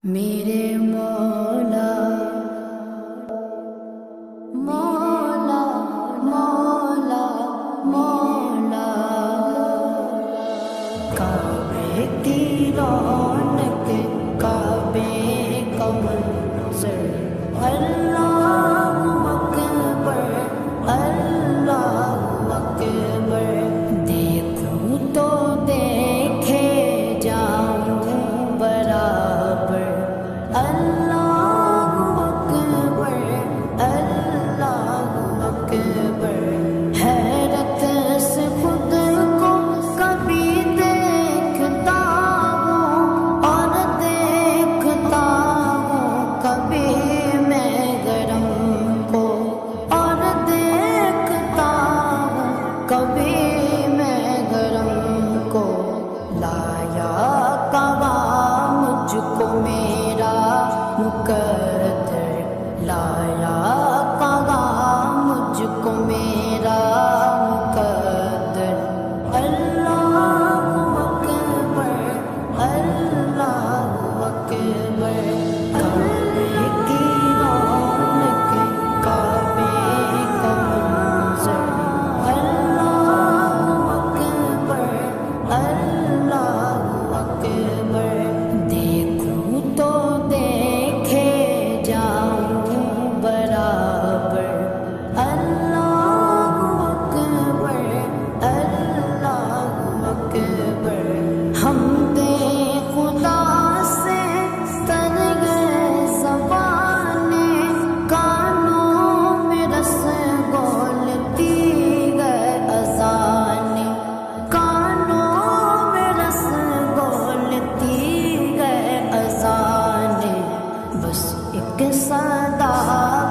میرے مولا مولا مولا مولا کعبے کی رونق کعبے کا منظر اللہ اکبر اللہ اکبر دیکھوں تو دیکھے جاؤں برابر اللہ اکبر اللہ اکبر حیرت سے خود کو کبھی دیکھتا ہوں اور دیکھتا ہوں کبھی میں گرم کو اور دیکھتا ہوں کبھی میں گرم کو لایا قوام مجھ کو میرا مقدر لایا قوام مجھ کو میرا مقدر اللہ اکبر اللہ اکبر کعبے کی رونق کعبے کا منظر اللہ اکبر اللہ اکبر دیکھوں تو دیکھے جاؤں برابر اللہ اکبر اللہ اکبر ہم دے خدا سے تر گئے زبانیں کانوں میں رس گولتی گئے اذانیں کانوں میں رس گولتی گئے اذانیں بس ایک صدا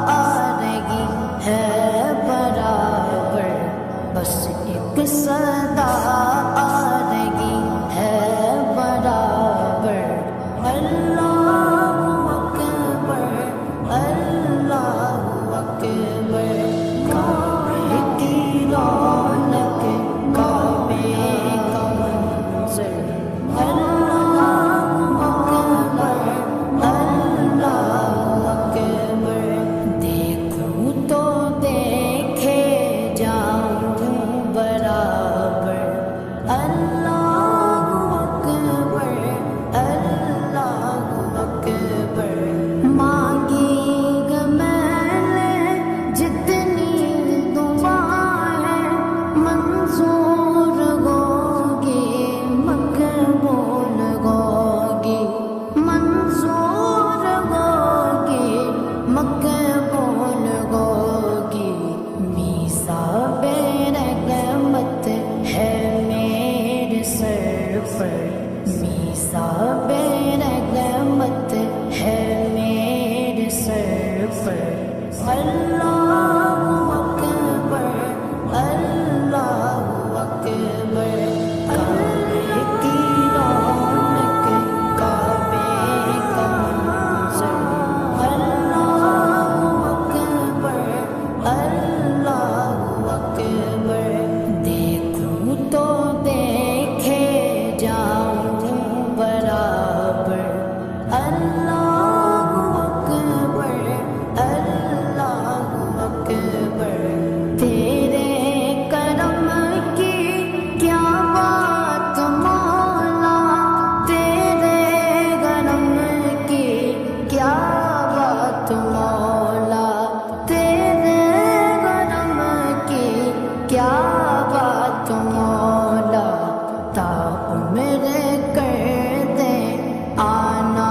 آ رہی ہے برابر بس ایک صدا آ رہی ہے برابر اللہ اکبر اللہ اکبر کعبے کی رونق کعبے کا منظر اللہ اکبر اللہ اکبر دیکھوں تو دیکھے جاؤں برابر اللہ اکبر اللہ اکبر مانگی گا میں نے جتنی دعائیں منظور ہوگی مقبول ہوگی منظور ہوگی مقبول ہوگی میثاق رحمت ہے میرے سر پر میثاق رحمت ہے میرے سر پر اللہ اکبر اللہ اکبر کعبے کی رونق کعبے کا منظر اللہ اکبر اللہ اکبر دیکھوں تو دیکھے جاؤں برابر اللہ اکبر اللہ اکبر تیرے کرم کی کیا بات مولا تیرے کرم کی کیا بات مولا تیرے کرم کی کیا بات مولا تا میرے کر دے آنا